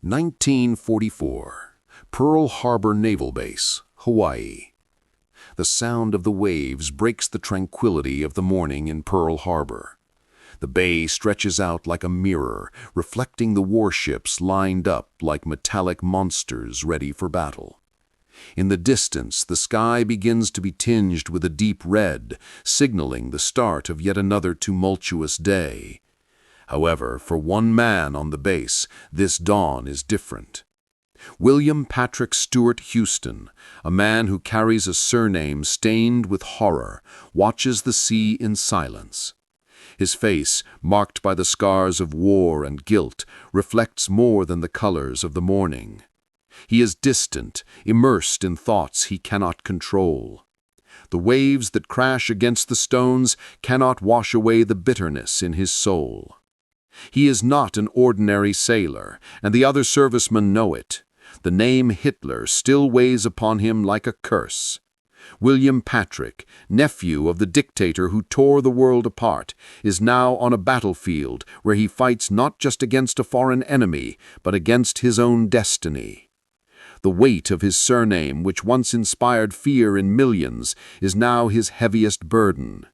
1944, Pearl Harbor Naval Base, Hawaii. The sound of the waves breaks the tranquility of the morning in Pearl Harbor. The bay stretches out like a mirror, reflecting the warships lined up like metallic monsters ready for battle. In the distance, the sky begins to be tinged with a deep red, signaling the start of yet another tumultuous day. However, for one man on the base, this dawn is different. William Patrick Stuart-Houston, a man who carries a surname stained with horror, watches the sea in silence. His face, marked by the scars of war and guilt, reflects more than the colors of the morning. He is distant, immersed in thoughts he cannot control. The waves that crash against the stones cannot wash away the bitterness in his soul. He is not an ordinary sailor, and the other servicemen know it. The name Hitler still weighs upon him like a curse. William Patrick, nephew of the dictator who tore the world apart, is now on a battlefield where he fights not just against a foreign enemy, but against his own destiny. The weight of his surname, which once inspired fear in millions, is now his heaviest burden.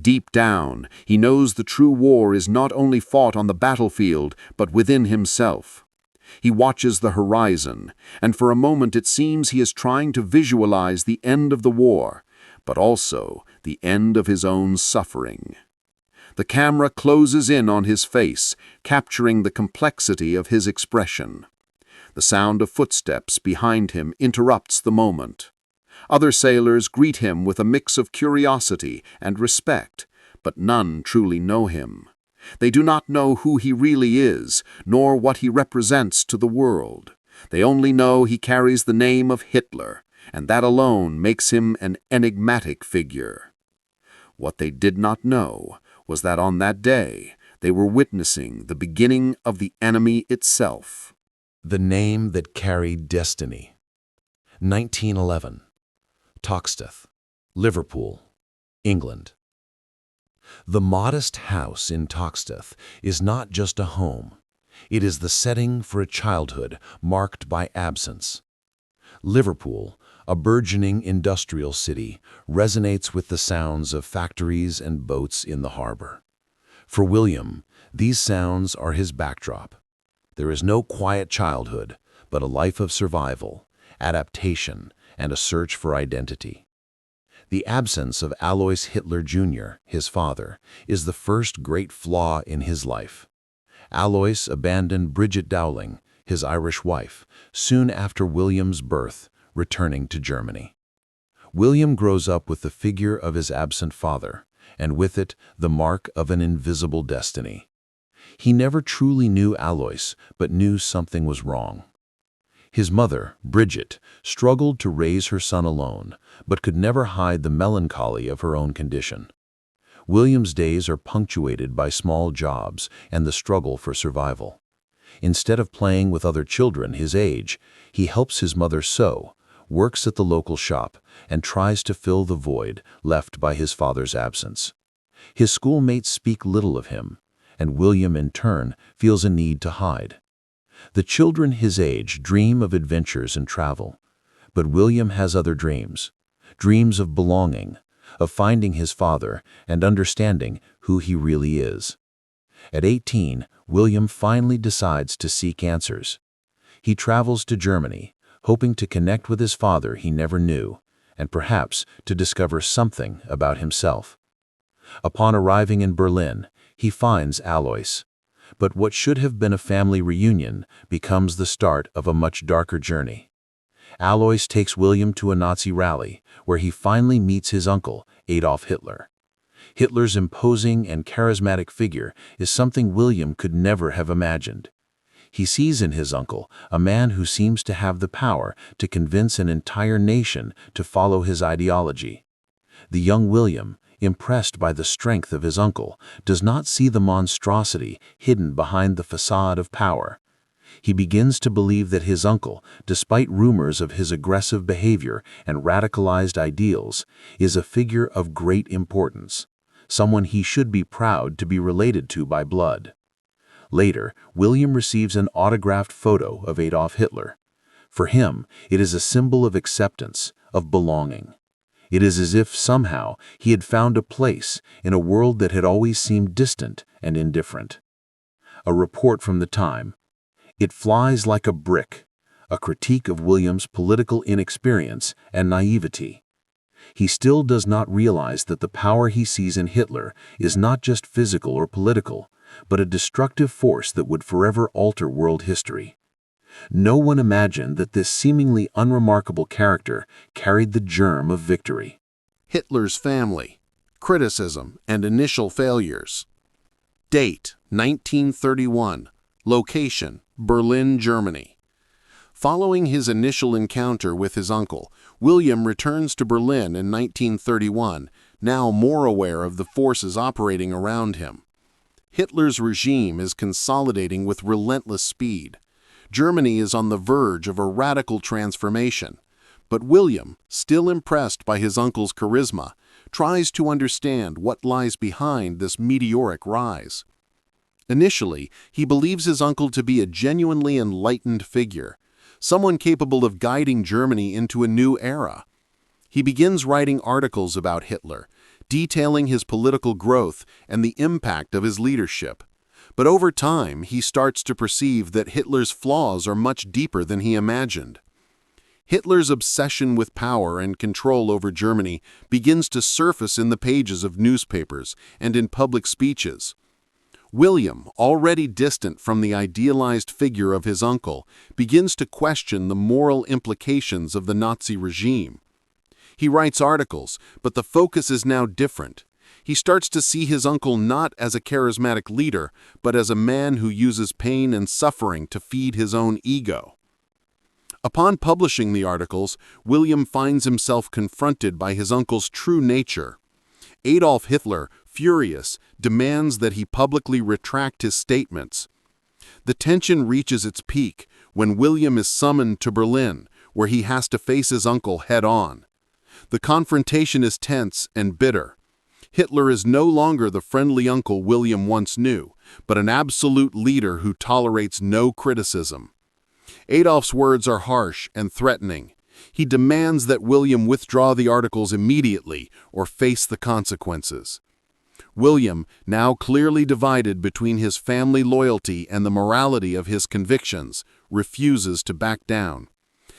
Deep down, he knows the true war is not only fought on the battlefield, but within himself. He watches the horizon, and for a moment it seems he is trying to visualize the end of the war, but also the end of his own suffering. The camera closes in on his face, capturing the complexity of his expression. The sound of footsteps behind him interrupts the moment. Other sailors greet him with a mix of curiosity and respect, but none truly know him. They do not know who he really is, nor what he represents to the world. They only know he carries the name of Hitler, and that alone makes him an enigmatic figure. What they did not know was that on that day they were witnessing the beginning of the enemy itself. The name that carried destiny. 1911. Toxteth, Liverpool, England. The modest house in Toxteth is not just a home. It is the setting for a childhood marked by absence. Liverpool, a burgeoning industrial city, resonates with the sounds of factories and boats in the harbor. For William, these sounds are his backdrop. There is no quiet childhood, but a life of survival, adaptation, and a search for identity. The absence of Adolf Hitler Jr., his father, is the first great flaw in his life. Alois abandoned Bridget Dowling, his Irish wife, soon after William's birth, returning to Germany. William grows up with the figure of his absent father, and with it the mark of an invisible destiny. He never truly knew Alois, but knew something was wrong. His mother, Bridget, struggled to raise her son alone, but could never hide the melancholy of her own condition. William's days are punctuated by small jobs and the struggle for survival. Instead of playing with other children his age, he helps his mother sew, works at the local shop, and tries to fill the void left by his father's absence. His schoolmates speak little of him, and William in turn feels a need to hide. The children his age dream of adventures and travel, but William has other dreams of belonging, of finding his father and understanding who he really is. At 18, William finally decides to seek answers. He travels to Germany, hoping to connect with his father he never knew, and perhaps to discover something about himself. Upon arriving in Berlin, he finds Alois. But what should have been a family reunion becomes the start of a much darker journey. Alois takes William to a Nazi rally, where he finally meets his uncle, Adolf Hitler. Hitler's imposing and charismatic figure is something William could never have imagined. He sees in his uncle a man who seems to have the power to convince an entire nation to follow his ideology. The young William, impressed by the strength of his uncle, does not see the monstrosity hidden behind the facade of power. He begins to believe that his uncle, despite rumors of his aggressive behavior and radicalized ideals, is a figure of great importance, someone he should be proud to be related to by blood. Later, William receives an autographed photo of Adolf Hitler. For him, it is a symbol of acceptance, of belonging. It is as if somehow he had found a place in a world that had always seemed distant and indifferent. A report from the time. It flies like a brick, a critique of William's political inexperience and naivety. He still does not realize that the power he sees in Hitler is not just physical or political, but a destructive force that would forever alter world history. No one imagined that this seemingly unremarkable character carried the germ of victory. Hitler's family, criticism, and initial failures. Date, 1931. Location, Berlin, Germany. Following his initial encounter with his uncle, William returns to Berlin in 1931, now more aware of the forces operating around him. Hitler's regime is consolidating with relentless speed. Germany is on the verge of a radical transformation. But William, still impressed by his uncle's charisma, tries to understand what lies behind this meteoric rise. Initially, he believes his uncle to be a genuinely enlightened figure, someone capable of guiding Germany into a new era. He begins writing articles about Hitler, detailing his political growth and the impact of his leadership. But over time, he starts to perceive that Hitler's flaws are much deeper than he imagined. Hitler's obsession with power and control over Germany begins to surface in the pages of newspapers and in public speeches. William, already distant from the idealized figure of his uncle, begins to question the moral implications of the Nazi regime. He writes articles, but the focus is now different. He starts to see his uncle not as a charismatic leader, but as a man who uses pain and suffering to feed his own ego. Upon publishing the articles, William finds himself confronted by his uncle's true nature. Adolf Hitler, furious, demands that he publicly retract his statements. The tension reaches its peak when William is summoned to Berlin, where he has to face his uncle head-on. The confrontation is tense and bitter. Hitler is no longer the friendly uncle William once knew, but an absolute leader who tolerates no criticism. Adolf's words are harsh and threatening. He demands that William withdraw the articles immediately or face the consequences. William, now clearly divided between his family loyalty and the morality of his convictions, refuses to back down.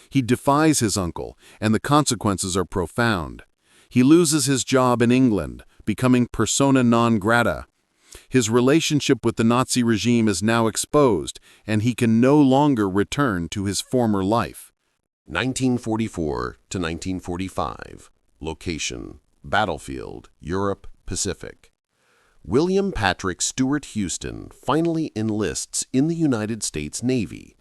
He defies his uncle, and the consequences are profound. He loses his job in England, becoming persona non grata. His relationship with the Nazi regime is now exposed, and he can no longer return to his former life. 1944 to 1945. Location: battlefield, Europe, Pacific. William Patrick Stuart-Houston finally enlists in the United States Navy.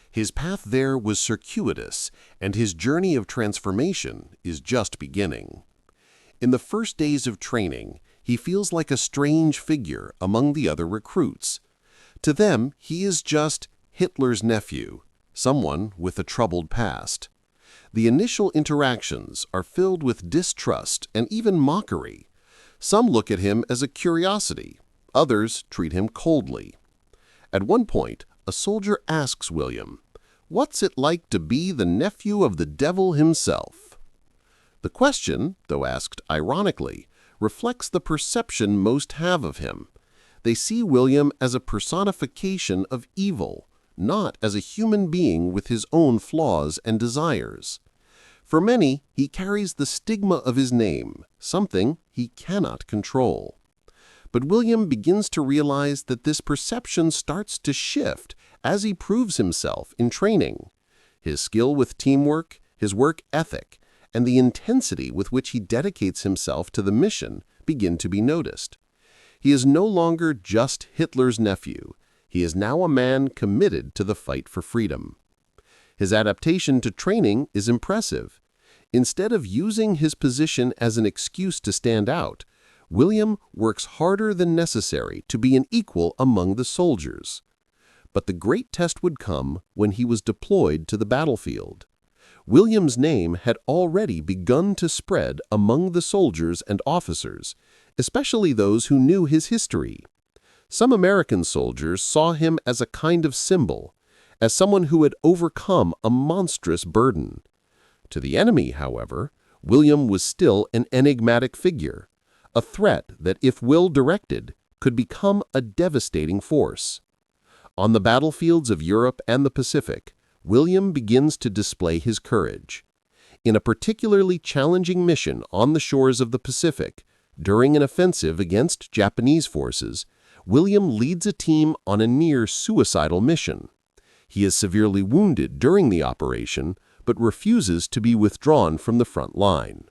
His path there was circuitous, and his journey of transformation is just beginning. In the first days of training, he feels like a strange figure among the other recruits. To them, he is just Hitler's nephew, someone with a troubled past. The initial interactions are filled with distrust and even mockery. Some look at him as a curiosity, others treat him coldly. At one point, a soldier asks William, "What's it like to be the nephew of the devil himself?" The question, though asked ironically, reflects the perception most have of him. They see William as a personification of evil, not as a human being with his own flaws and desires. For many, he carries the stigma of his name, something he cannot control. But William begins to realize that this perception starts to shift as he proves himself in training. His skill with teamwork, his work ethic, and the intensity with which he dedicates himself to the mission begin to be noticed. He is no longer just Hitler's nephew. He is now a man committed to the fight for freedom. His adaptation to training is impressive. Instead of using his position as an excuse to stand out, William works harder than necessary to be an equal among the soldiers. But the great test would come when he was deployed to the battlefield. William's name had already begun to spread among the soldiers and officers, especially those who knew his history. Some American soldiers saw him as a kind of symbol, as someone who had overcome a monstrous burden. To the enemy, however, William was still an enigmatic figure, a threat that, if well-directed, could become a devastating force. On the battlefields of Europe and the Pacific, William begins to display his courage. In a particularly challenging mission on the shores of the Pacific, during an offensive against Japanese forces, William leads a team on a near-suicidal mission. He is severely wounded during the operation, but refuses to be withdrawn from the front line.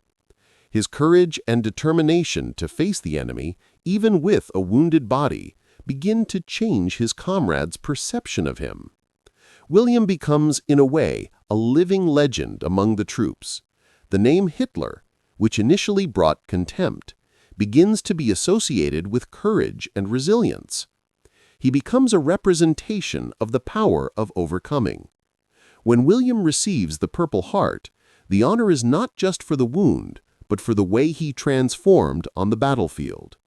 His courage and determination to face the enemy, even with a wounded body, begin to change his comrades' perception of him. William becomes, in a way, a living legend among the troops. The name Hitler, which initially brought contempt, begins to be associated with courage and resilience. He becomes a representation of the power of overcoming. When William receives the Purple Heart, the honor is not just for the wound, but for the way he transformed on the battlefield.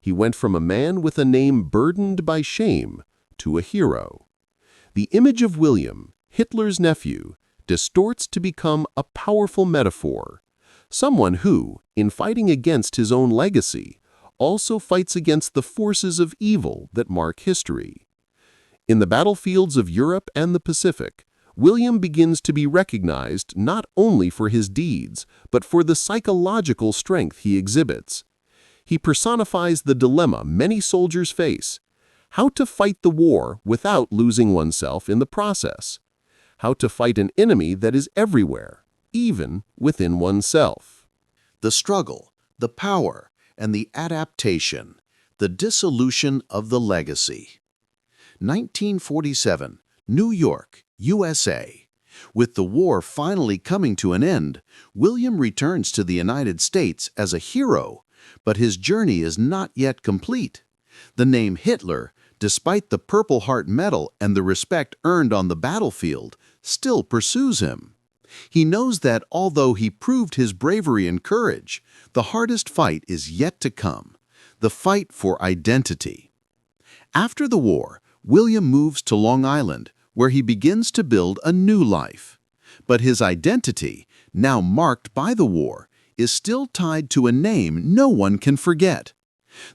He went from a man with a name burdened by shame to a hero. The image of William, Hitler's nephew, distorts to become a powerful metaphor, someone who, in fighting against his own legacy, also fights against the forces of evil that mark history. In the battlefields of Europe and the Pacific, William begins to be recognized not only for his deeds, but for the psychological strength he exhibits. He personifies the dilemma many soldiers face: how to fight the war without losing oneself in the process, how to fight an enemy that is everywhere, even within oneself. The struggle, the power, and the adaptation, the dissolution of the legacy. 1947, New York, USA. With the war finally coming to an end, William returns to the United States as a hero, but his journey is not yet complete. The name Hitler, despite the Purple Heart Medal and the respect earned on the battlefield, still pursues him. He knows that although he proved his bravery and courage, the hardest fight is yet to come, the fight for identity. After the war, William moves to Long Island, where he begins to build a new life. But his identity, now marked by the war, is still tied to a name no one can forget.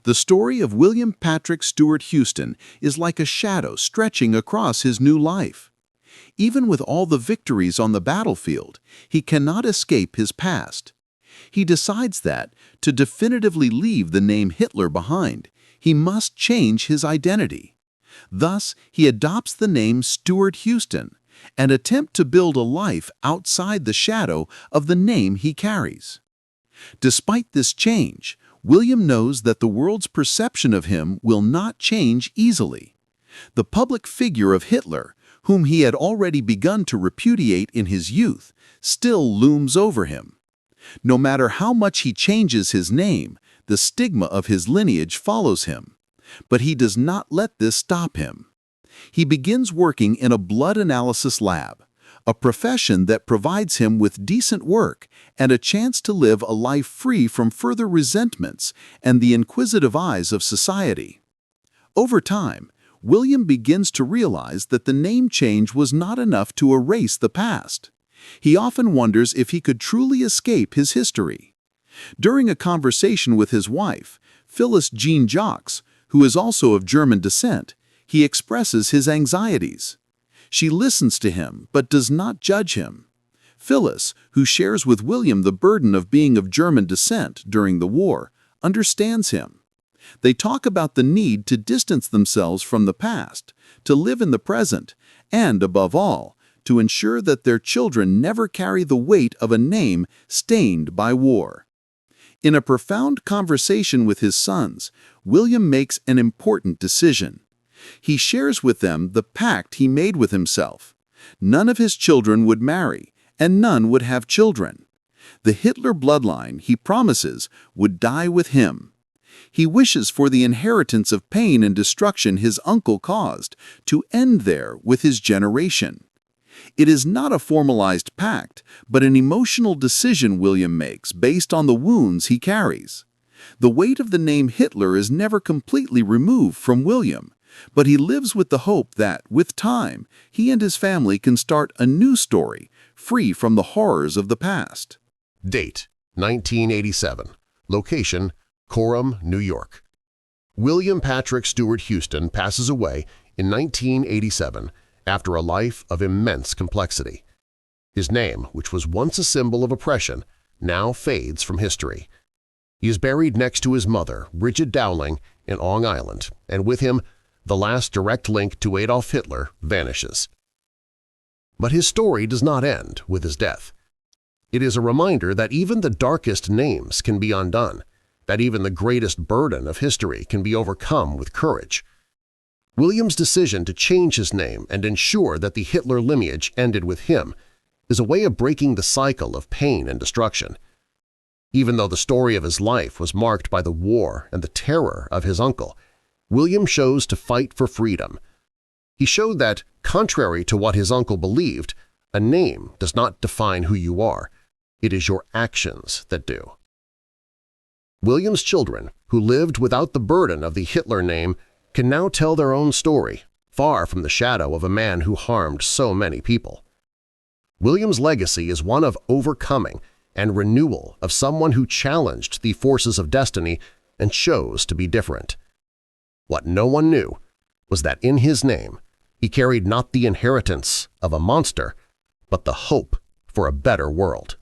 The story of William Patrick Stuart-Houston is like a shadow stretching across his new life. Even with all the victories on the battlefield, he cannot escape his past. He decides that, to definitively leave the name Hitler behind, he must change his identity. Thus, he adopts the name Stuart-Houston and attempts to build a life outside the shadow of the name he carries. Despite this change, William knows that the world's perception of him will not change easily. The public figure of Hitler, whom he had already begun to repudiate in his youth, still looms over him. No matter how much he changes his name, the stigma of his lineage follows him. But he does not let this stop him. He begins working in a blood analysis lab, a profession that provides him with decent work and a chance to live a life free from further resentments and the inquisitive eyes of society. Over time, William begins to realize that the name change was not enough to erase the past. He often wonders if he could truly escape his history. During a conversation with his wife, Phyllis Jean Jacques, who is also of German descent, he expresses his anxieties. She listens to him but does not judge him. Phyllis, who shares with William the burden of being of German descent during the war, understands him. They talk about the need to distance themselves from the past, to live in the present, and, above all, to ensure that their children never carry the weight of a name stained by war. In a profound conversation with his sons, William makes an important decision. He shares with them the pact he made with himself. None of his children would marry, and none would have children. The Hitler bloodline, he promises, would die with him. He wishes for the inheritance of pain and destruction his uncle caused to end there with his generation. It is not a formalized pact, but an emotional decision William makes based on the wounds he carries. The weight of the name Hitler is never completely removed from William, but he lives with the hope that, with time, he and his family can start a new story, free from the horrors of the past. Date: 1987. Location: Coram, New York. William Patrick Stuart-Houston passes away in 1987 after a life of immense complexity. His name, which was once a symbol of oppression, now fades from history. He is buried next to his mother, Bridget Dowling, in Long Island, and with him, the last direct link to Adolf Hitler vanishes. But his story does not end with his death. It is a reminder that even the darkest names can be undone, that even the greatest burden of history can be overcome with courage. William's decision to change his name and ensure that the Hitler lineage ended with him is a way of breaking the cycle of pain and destruction. Even though the story of his life was marked by the war and the terror of his uncle, William chose to fight for freedom. He showed that, contrary to what his uncle believed, a name does not define who you are. It is your actions that do. William's children, who lived without the burden of the Hitler name, can now tell their own story, far from the shadow of a man who harmed so many people. William's legacy is one of overcoming and renewal of someone who challenged the forces of destiny and chose to be different. What no one knew was that in his name he carried not the inheritance of a monster, but the hope for a better world.